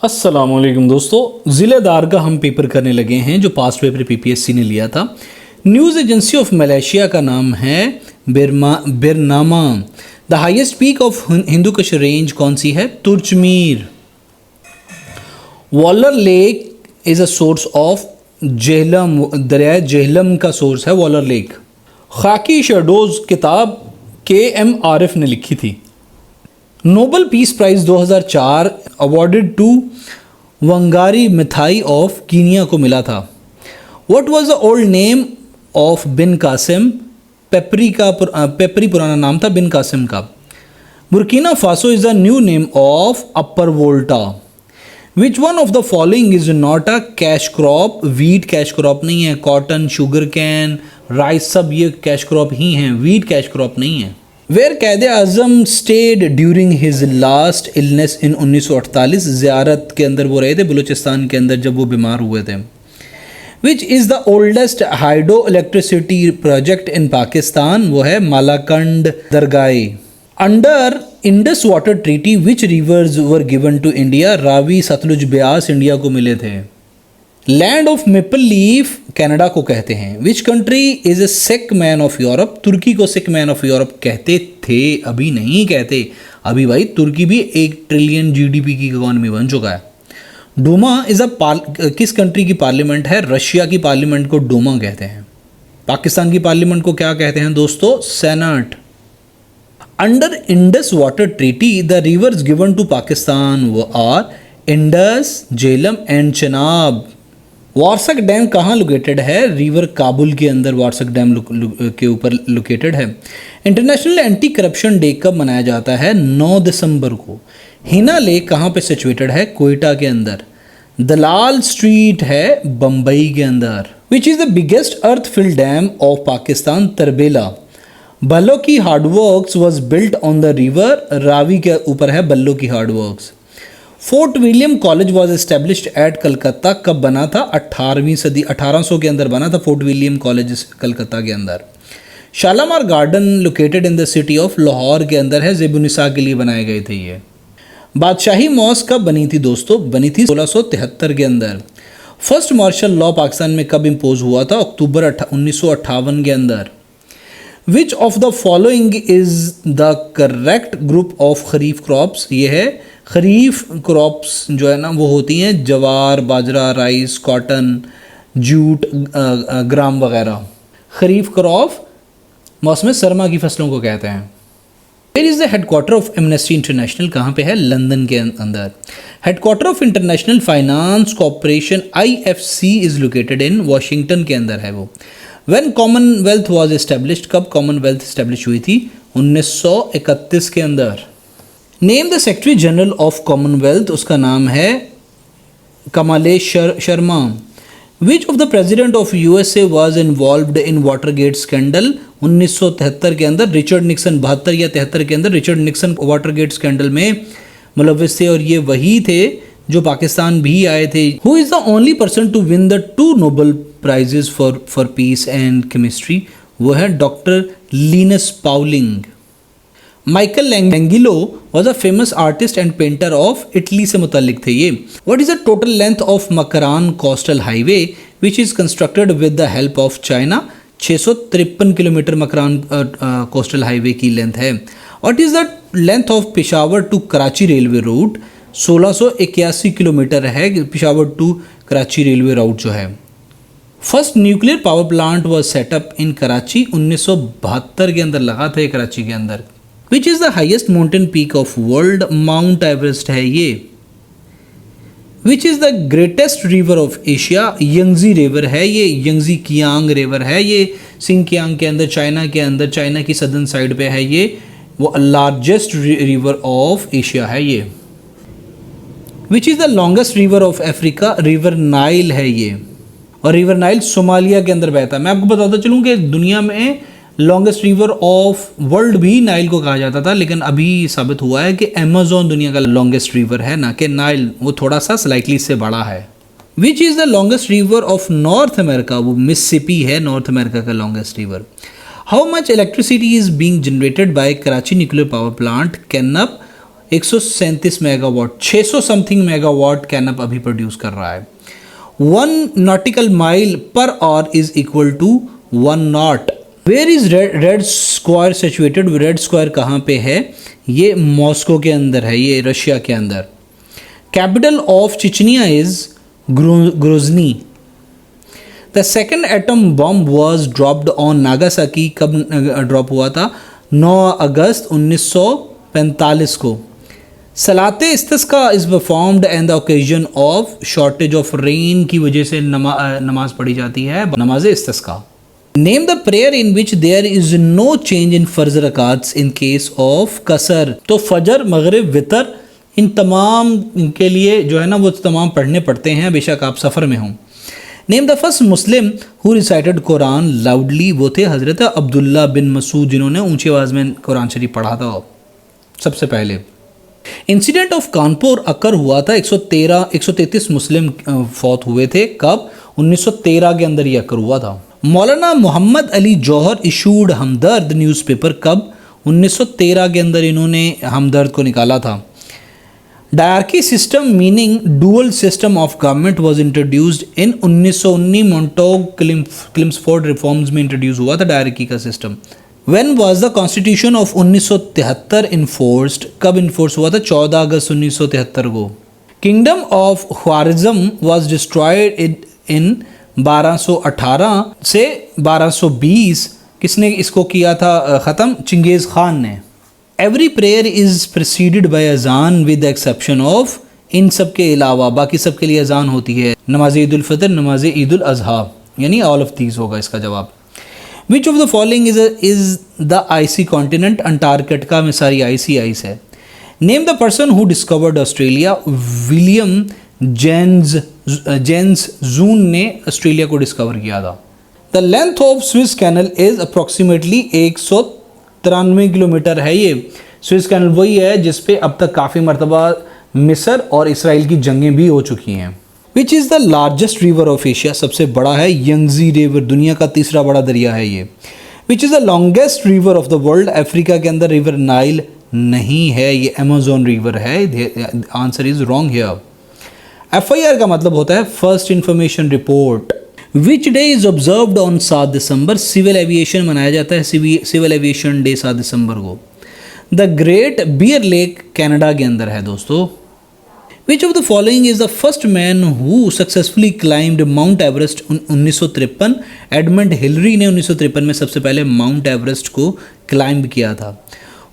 अस्सलामुअलैकुम दोस्तों, ज़िलेदार का हम पेपर करने लगे हैं जो पास्ट पेपर पीपीएससी ने लिया था। न्यूज़ एजेंसी ऑफ मलेशिया का नाम है बिरनामा। The highest peak of Hindu Kush range कौन सी है? Tirich Mir. Wular lake is a source of Jhelum, दरिया जेहलम का सोर्स है वॉलर लेक। खाकी शेडोज़ किताब KM आरिफ ने लिखी थी। Nobel peace prize 2004 awarded to Wangari Maathai of Kenya को मिला था। What was the old name of Bin Qasim? Pipri पुराना नाम था बिन कासिम का। Burkina Faso is the new name of upper Volta. Which one of the following is not a cash crop? Wheat cash crop नहीं है, cotton, sugar cane, rice सब ये cash crop ही हैं, wheat cash crop नहीं है। Where Quaid Azam stayed during his last illness in 1948? Ziarat के अंदर वो रहे थे बलूचिस्तान के अंदर जब वो बीमार हुए थे। Which is the oldest hydro electricity project in Pakistan? वो है मालाकंड दरगाह। Under Indus water treaty which rivers were given to India? Ravi, Sutlej, Beas India को मिले थे। Land of maple leaf Canada को कहते हैं। Which country is a sick man of Europe? तुर्की को सिक मैन ऑफ यूरोप कहते थे, अभी नहीं कहते। अभी भाई तुर्की भी 1 ट्रिलियन GDP की इकॉनमी बन चुका है। डूमा इज किस कंट्री की पार्लियामेंट है? रशिया की पार्लियामेंट को डूमा कहते हैं। पाकिस्तान की पार्लियामेंट को क्या कहते हैं दोस्तों? Senate. Under Indus water treaty the rivers given to Pakistan वो are Indus, Jhelum and Chenab. Warsak dam कहाँ लोकेटेड है? रिवर काबुल के अंदर वारसक डैम के ऊपर लोकेटेड है। इंटरनेशनल एंटी करप्शन डे कब मनाया जाता है? 9 दिसंबर को। हिना लेक कहाँ पे सिचुएटेड है? कोयटा के अंदर। दलाल स्ट्रीट है बम्बई के अंदर। Which is the biggest earth fill dam of Pakistan? Tarbela. Balloki headworks was built on the river, Ravi के ऊपर है Balloki headworks. Fort William college was established at Calcutta, कब बना था? 18वीं सदी 1800 के अंदर बना था फोर्ट विलियम कॉलेज कलकत्ता के अंदर। Shalamar garden located in the city of Lahore के अंदर है, ज़ेबुनिसा के लिए बनाए गए थे ये। बादशाही मॉस्क कब बनी थी दोस्तों? बनी थी 1673 के अंदर। फर्स्ट मार्शल लॉ पाकिस्तान में कब इम्पोज हुआ था? अक्टूबर 1958 के अंदर। विच of the following is the correct group of kharif crops? ये है खरीफ क्रॉप्स जो है ना वो होती हैं जवार, बाजरा, राइस, कॉटन, जूट, ग्राम वगैरह। खरीफ क्रॉप मौसम सरमा की फसलों को कहते हैं। Where is the headquarter of Amnesty International? कहाँ पे है? लंदन के अंदर। Headquarter of International Finance Corporation IFC is located in Washington के अंदर है वो। When Commonwealth was established? कब कॉमनवेल्थ एस्टेब्लिश हुई थी? 1931 के अंदर। Name the secretary general of Commonwealth? उसका नाम है Kamlesh Sharma. Which of the president of USA was involved in Watergate scandal? 1973 के अंदर। रिचर्ड निक्सन 72 या 73 के अंदर रिचर्ड निक्सन वाटरगेट स्कैंडल में मुलव्विस थे और ये वही थे जो पाकिस्तान भी आए थे। Who is the only person to win the 2 nobel prizes for peace and chemistry? वो है doctor Linus Pauling. Michelangelo was a famous artist and painter of Italy से मुतल्लिक थे ये। What is the total length of Makran coastal highway which is constructed with the help of China? 653 kilometre Makran coastal highway की length है। What is the length of Peshawar to Karachi railway route? 1681 kilometre है Peshawar to Karachi railway route जो है। First nuclear power plant was set up in Karachi, 1972 के अंदर लगा था कराची के अंदर। Which is the highest mountain peak of world? Mount Everest है ये। Which is the greatest river of Asia? Yangtze river है ये, यंगजी कियांग रिवर है ये सिंकियांग के अंदर, चाइना के अंदर, चाइना की सदर्न साइड पे है ये। वो लार्जेस्ट रिवर ऑफ एशिया है ये। Which is the longest river of Africa? River Nile है ये, और रिवर नाइल सोमालिया के अंदर बहता है। मैं आपको बताता चलूँ कि दुनिया में लॉन्गेस्ट रिवर ऑफ वर्ल्ड भी नाइल को कहा जाता था, लेकिन अभी साबित हुआ है कि अमेज़न दुनिया का लॉन्गेस्ट रिवर है, ना कि नाइल। वो थोड़ा सा स्लाइटली से बड़ा है। Which is the longest river of North America? वो मिसिसिपी है नॉर्थ अमेरिका का longest river. How much electricity is being generated by Karachi nuclear power plant? KANUPP 137 megawatt, 600 something megawatt KANUPP अभी प्रोड्यूस कर रहा है। 1 nautical mile per hour is equal to 1 knot. Where is red square situated? Red square कहाँ पे है? ये Moscow के अंदर है, ये रशिया के अंदर। Capital of Chechnya is Grozny. The second atom bomb was dropped on Nagasaki. कब ड्रॉप हुआ था? 9 अगस्त 1945 को। सलाते इस्तिस्का is performed and the occasion of shortage of rain की वजह से नमाज पढ़ी जाती है, नमाज इस्तिस्का। Name the prayer in which there is no change in फर्ज रकात्स इन केस ऑफ कसर। तो फजर, मगरिब, वितर, इन तमाम के लिए जो है ना वो तमाम पढ़ने पड़ते हैं, बेशक आप सफ़र में हों। Name the first Muslim who recited Quran loudly. वो थे हज़रत अब्दुल्ला बिन मसूद, जिन्होंने ऊंची आवाज़ में कुरान शरीफ पढ़ा था सबसे पहले। इंसिडेंट ऑफ कानपुर अकर हुआ था 133 मुस्लिम फौत हुए थे। कब? 1913 के अंदर ये अकर हुआ था। Maulana Mohammad Ali Jauhar issued Hamdard newspaper. कब? 1913 के अंदर इन्होंने हमदर्द को निकाला था। Dyarchy system meaning dual system of government was introduced in 1919 Montagu Chelmsford reforms में इंट्रोड्यूस हुआ था डायरकी का सिस्टम। When was the constitution of 1973 enforced? कब इन्फोर्स हुआ था? 14 अगस्त 1973 को। Kingdom of Khwarezm was destroyed in 1218 से 1220। किसने इसको किया था ख़त्म? चिंगेज़ खान ने। Every prayer is presided by azan with the exception of, इन सब के अलावा बाकी सब के लिए अजान होती है। नमाज ईद उल फितर, नमाज ईद उल अज़हा, यानी ऑल ऑफ दीज होगा इसका जवाब। Which of the following is the icy continent? Antarctica में सारी आइसी आइस है। Name the person who discovered Australia? William Janszoon ने ऑस्ट्रेलिया को डिस्कवर किया था। The length of Swiss canal is approximately 193 kilometre है। ये स्विस कैनल वही है जिस पे अब तक काफ़ी मरतबा मिस्र और इसराइल की जंगें भी हो चुकी हैं। विच is the largest river of Asia? सबसे बड़ा है यंगजी रिवर, दुनिया का तीसरा बड़ा दरिया है ये। Which is the longest river of the world? Africa के अंदर रिवर नाइल नहीं है, ये अमेजोन रिवर है। Answer is wrong here. FIR का मतलब होता है first information report. Which day is observed on 7 December? Civil aviation मनाया जाता है, सिविल एविएशन डे 7 दिसंबर को। The great bear lake Canada के अंदर है दोस्तों। Which of the following is the first man who successfully climbed mount Everest? 1953। Edmund Hillary ने 1953 में सबसे पहले माउंट एवरेस्ट को क्लाइंब किया था।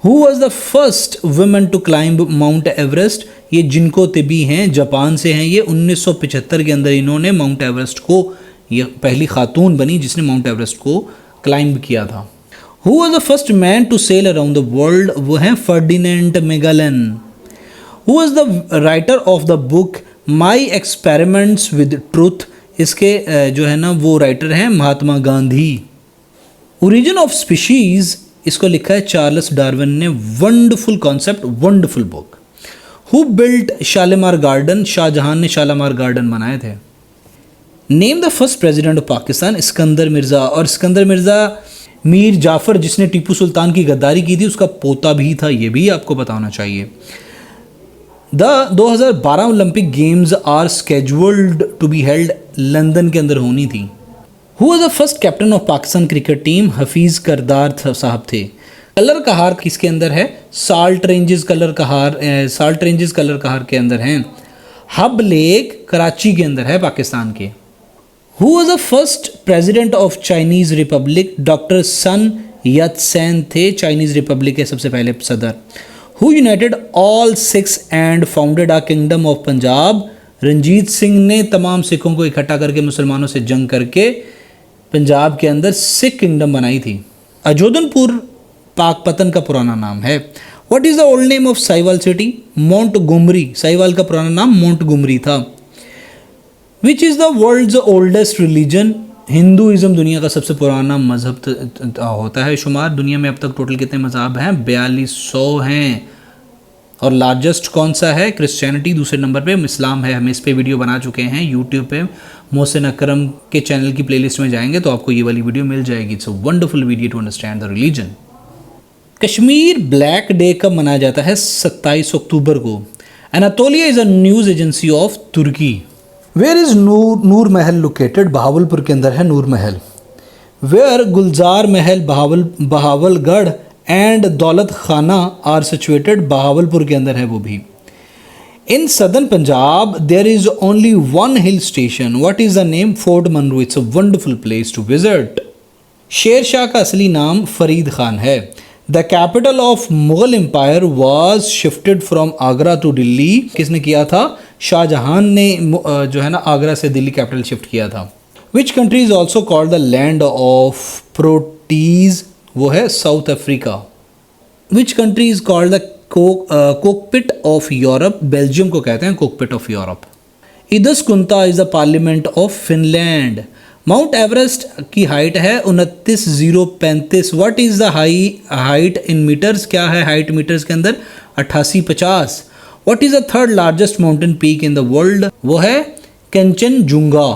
Who was the first women to climb Mount Everest? ये जिनको तिबी हैं, जापान से हैं ये। 1975 के अंदर इन्होंने माउंट एवरेस्ट को, ये पहली खातून बनी जिसने माउंट एवरेस्ट को क्लाइंब किया था। Who was the first man to sail around the world? वो हैं Ferdinand Magellan. Who was the writer of the book my experiments with truth? इसके जो है ना वो राइटर हैं Mahatma Gandhi. Origin of species इसको लिखा है चार्ल्स डार्विन ने। Wonderful concept, wonderful book. Who built Shalimar garden? Shahjahan ने शालीमार गार्डन बनाए थे। Name the first president of Pakistan? Sikandar Mirza. और सिकंदर मिर्ज़ा मीर जाफ़र जिसने टीपू सुल्तान की गद्दारी की थी उसका पोता भी था, ये भी आपको पता होना चाहिए। The 2012 olympic games are scheduled to be held, London के अंदर होनी थी। Who was the first captain of Pakistan cricket team? Hafeez Kardar साहब थे। कलर का हार किसके अंदर है? साल्ट रेंजेस कलर का हार, साल्ट रेंजेस कलर का हार के अंदर हैं। हब लेक कराची के अंदर है पाकिस्तान के। Who was the first president of Chinese republic? Doctor Sun Yat Sen थे, चाइनीज़ रिपब्लिक के सबसे पहले सदर। Who united all Sikhs and founded a kingdom of Punjab? Ranjit Singh ने तमाम सिखों को इकट्ठा करके मुसलमानों से जंग करके पंजाब के अंदर सिख किंगडम बनाई थी। अजोधनपुर पाकपतन का पुराना नाम है। What is the old name of Sahiwal city? Montgomery. Sahiwal का पुराना नाम मोंटगोमरी था। Which is the world's oldest religion? Hinduism दुनिया का सबसे पुराना मज़हब होता है शुमार। दुनिया में अब तक टोटल कितने मज़हब हैं? 4200 हैं। और लार्जेस्ट कौन सा है? क्रिश्चियनिटी दूसरे नंबर पे, इस्लाम है। हम इस पे वीडियो बना चुके हैं यूट्यूब पे, मोहसिन अकरम के चैनल की प्लेलिस्ट में जाएंगे तो आपको ये वाली वीडियो मिल जाएगी। It's a wonderful video to understand the religion. Kashmir black day कब मनाया जाता है? 27 अक्टूबर को। Anatolia is a news agency of तुर्की। Where is Noor Mahal located? Bahawalpur के अंदर है नूर महल। वेयर गुलजार महल बहावलगढ़ एंड दौलत खाना आर सिचुएटेड? बहावलपुर के अंदर है वो भी। In southern Punjab there is only one hill station, what is the name? Fort Munro. It's a wonderful place to visit. Sher Shah का असली नाम फरीद खान है। The capital of Mughal empire was shifted from Agra to Delhi. किसने किया था? शाहजहां ने जो है ना आगरा से दिल्ली कैपिटल शिफ्ट किया था। Which country is also called the land of proteas? वो है South Africa. Which country is called the cockpit of Europe? Belgium को कहते हैं cockpit of Europe. Eduskunta is the parliament of Finland. Mount Everest की height है 29,035। What is the height in metres? क्या है height metres के अंदर? 8850। What is the third largest mountain peak in the world? वो है कंचनजुंगा।